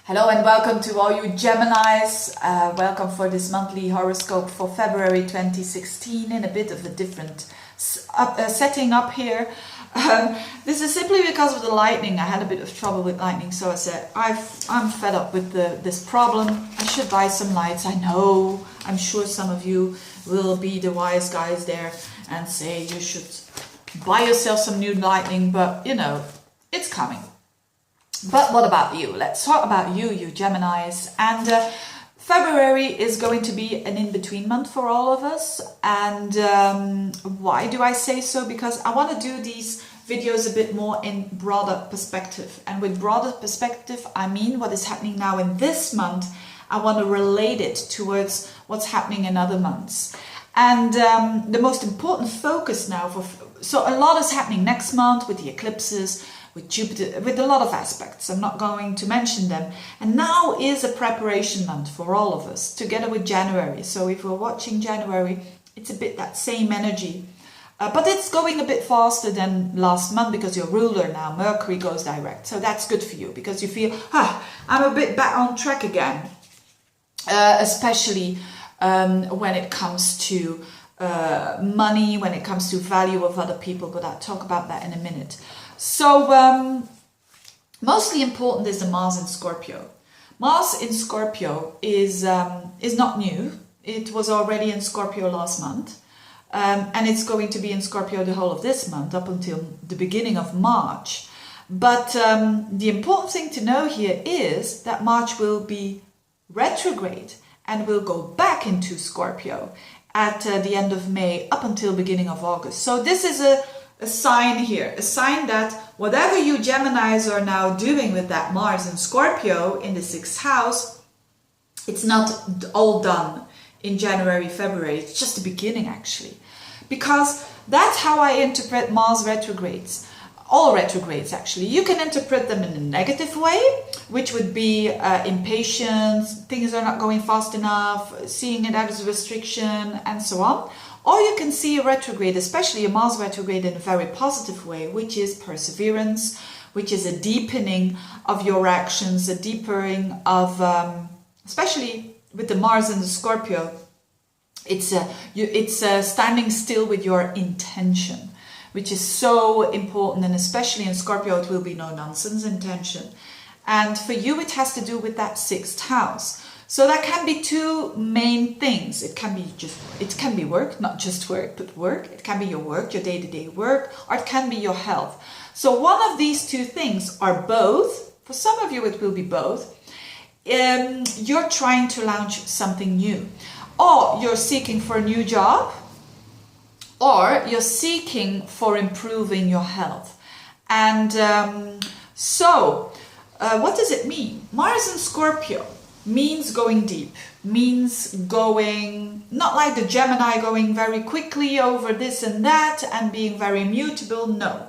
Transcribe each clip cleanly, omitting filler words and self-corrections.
Hello and welcome to all you Geminis. Welcome for this monthly horoscope for February 2016 in a bit of a different setting up here. This is simply because of the lightning. I had a bit of trouble with lightning, so I said I'm fed up with this problem. I should buy some lights. I know, I'm sure some of you will be the wise guys there and say you should buy yourself some new lightning, but you know, it's coming. But what about you? Let's talk about you Geminis. And February is going to be an in-between month for all of us. And why do I say so? Because I want to do these videos a bit more in broader perspective. And with broader perspective, I mean what is happening now in this month. I want to relate it towards what's happening in other months. And the most important focus now so a lot is happening next month with the eclipses, with Jupiter, with a lot of aspects. I'm not going to mention them. And now is a preparation month for all of us, together with January. So if we're watching January, it's a bit that same energy. But it's going a bit faster than last month because your ruler now, Mercury, goes direct. So that's good for you because you feel, I'm a bit back on track again. Especially when it comes to money, when it comes to value of other people. But I'll talk about that in a minute. So mostly important is the Mars in Scorpio. Mars in Scorpio is not new. It was already in Scorpio last month, and it's going to be in Scorpio the whole of this month up until the beginning of March. But the important thing to know here is that March will be retrograde and will go back into Scorpio at the end of May up until beginning of August. So this is a sign here, a sign that whatever you Geminis are now doing with that Mars in Scorpio in the 6th house, it's not all done in January, February. It's just the beginning actually. Because that's how I interpret Mars retrogrades. All retrogrades actually. You can interpret them in a negative way, which would be impatience, things are not going fast enough, seeing it as a restriction and so on. Or you can see a retrograde, especially a Mars retrograde, in a very positive way, which is perseverance, which is a deepening of your actions, a deepening of, especially with the Mars and the Scorpio, it's standing still with your intention, which is so important. And especially in Scorpio, it will be no nonsense intention. And for you, it has to do with that 6th house. So that can be two main things. It can be work, not just work, but work. It can be your work, your day-to-day work, or it can be your health. So one of these two things are both. For some of you, it will be both. You're trying to launch something new, or you're seeking for a new job, or you're seeking for improving your health. And what does it mean? Mars in Scorpio means going deep, means going, not like the Gemini going very quickly over this and that and being very immutable, no.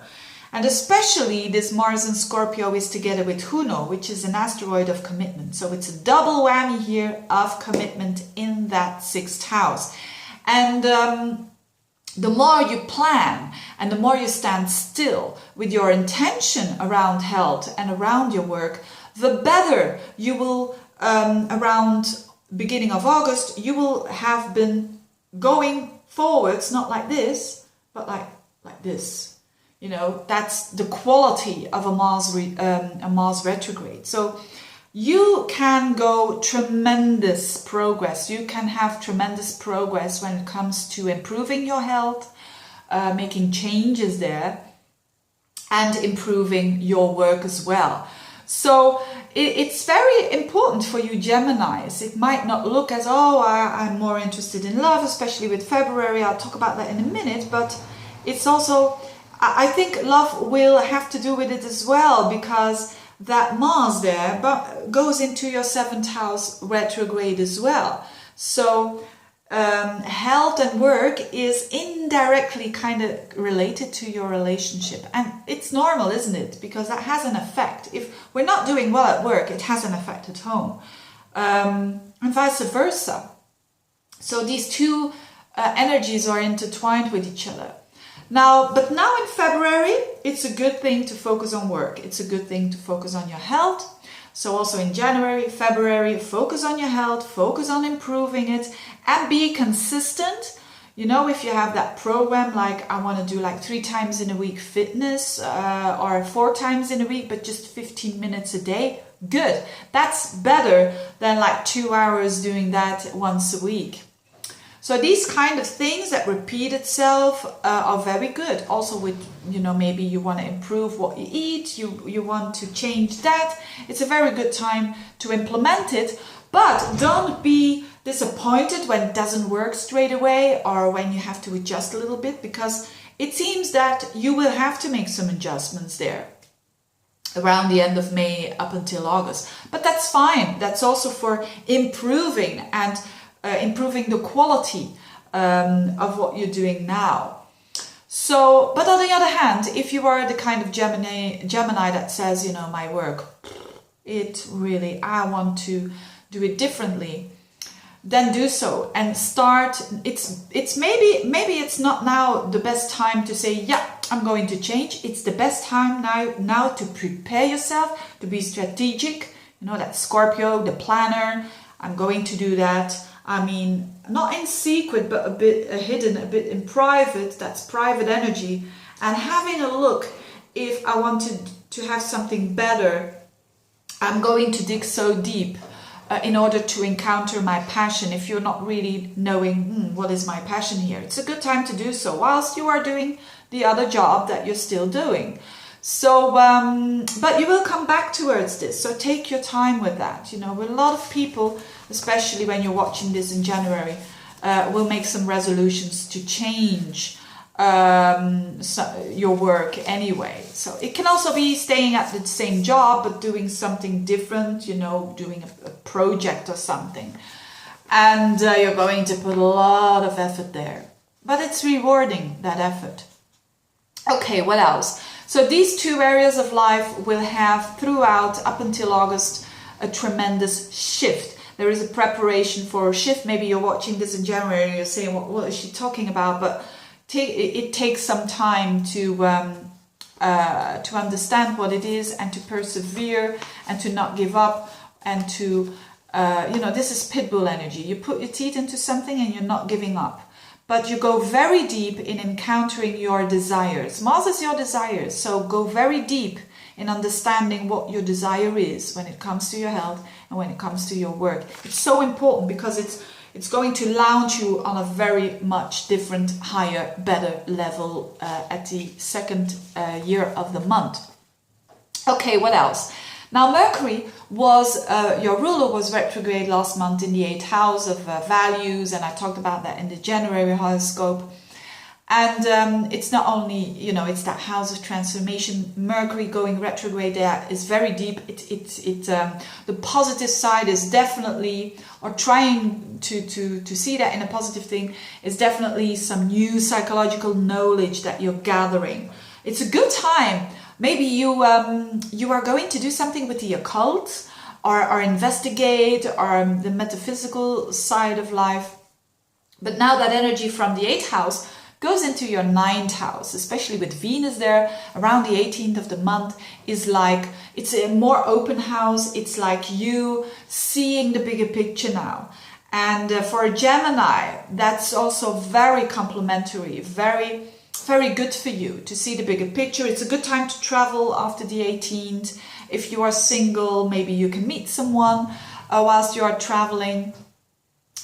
And especially this Mars in Scorpio is together with Juno, which is an asteroid of commitment. So it's a double whammy here of commitment in that 6th house. And the more you plan and the more you stand still with your intention around health and around your work, the better you will, around beginning of August, you will have been going forwards, not like this, but like this. You know, that's the quality of a Mars retrograde. So you can go tremendous progress. You can have tremendous progress when it comes to improving your health, making changes there, and improving your work as well. So it's very important for you Geminis. It might not look as, I'm more interested in love, especially with February. I'll talk about that in a minute. But it's also, I think love will have to do with it as well, because that Mars there goes into your 7th house retrograde as well. So health and work is indirectly kind of related to your relationship. And it's normal, isn't it? Because that has an effect. If we're not doing well at work, it has an effect at home. And vice versa. So these two energies are intertwined with each other. But now in February, it's a good thing to focus on work. It's a good thing to focus on your health. So also in January, February, focus on your health, focus on improving it, and be consistent. You know, if you have that program, like I want to do like 3 times in a week fitness, or 4 times in a week, but just 15 minutes a day, good. That's better than like 2 hours doing that once a week. So these kind of things that repeat itself are very good. Also with, you know, maybe you want to improve what you eat, you want to change that. It's a very good time to implement it, but don't be disappointed when it doesn't work straight away or when you have to adjust a little bit, because it seems that you will have to make some adjustments there around the end of May up until August. But that's fine. That's also for improving and improving the quality of what you're doing now. So, but on the other hand, if you are the kind of Gemini that says, you know, my work, it really, I want to do it differently, then do so and start. It's maybe it's not now the best time to say, yeah, I'm going to change. It's the best time now to prepare yourself, to be strategic. You know, that Scorpio, the planner, I'm going to do that. I mean, not in secret, but a bit hidden, a bit in private. That's private energy. And having a look, if I wanted to have something better, I'm going to dig so deep in order to encounter my passion. If you're not really knowing, what is my passion here? It's a good time to do so whilst you are doing the other job that you're still doing. So, but you will come back towards this. So take your time with that. You know, a lot of people, especially when you're watching this in January, will make some resolutions to change your work anyway. So it can also be staying at the same job, but doing something different, you know, doing a project or something. And you're going to put a lot of effort there. But it's rewarding, that effort. Okay, what else? So these 2 areas of life will have throughout up until August a tremendous shift. There is a preparation for a shift. Maybe you're watching this in January and you're saying, what is she talking about? But it takes some time to understand what it is and to persevere and to not give up and to, you know, this is pitbull energy. You put your teeth into something and you're not giving up. But you go very deep in encountering your desires. Mars is your desires, so go very deep in understanding what your desire is when it comes to your health and when it comes to your work. It's so important because it's going to launch you on a very much different, higher, better level at the second year of the month. Okay, what else? Now Mercury was, your ruler was retrograde last month in the 8th house of values, and I talked about that in the January horoscope. And it's not only, you know, it's that house of transformation. Mercury going retrograde there is very deep. The positive side is definitely, or trying to see that in a positive thing, is definitely some new psychological knowledge that you're gathering. It's a good time. Maybe you are going to do something with the occult or investigate or the metaphysical side of life. But now that energy from the 8th house goes into your 9th house, especially with Venus there around the 18th of the month, is like, it's a more open house. It's like you seeing the bigger picture now. And for a Gemini, that's also very complementary, very good for you to see the bigger picture. It's a good time to travel after the 18th. If you are single, maybe you can meet someone whilst you are traveling.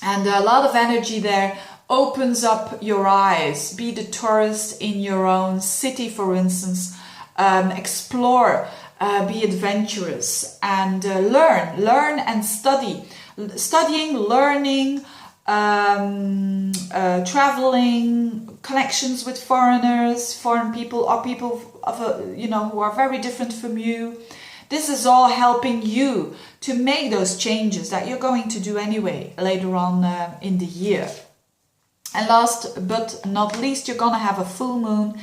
And a lot of energy there opens up your eyes. Be the tourist in your own city, for instance. Explore, be adventurous, and learn and study. Studying, learning, traveling, connections with foreigners, foreign people, or people of who are very different from you. This is all helping you to make those changes that you're going to do anyway later on in the year. And last but not least, you're going to have a full moon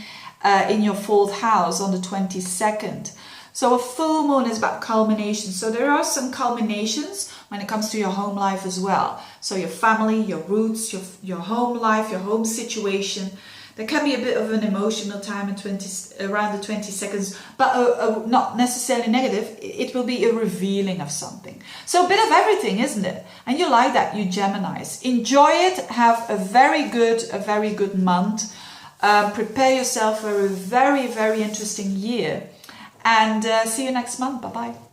in your 4th house on the 22nd. So a full moon is about culmination. So there are some culminations when it comes to your home life as well. So your family, your roots, your home life, your home situation. There can be a bit of an emotional time around the 20 seconds, but not necessarily negative. It will be a revealing of something. So a bit of everything, isn't it? And you like that, you Geminis. Enjoy it. Have a very good month. Prepare yourself for a very, very interesting year. And see you next month. Bye-bye.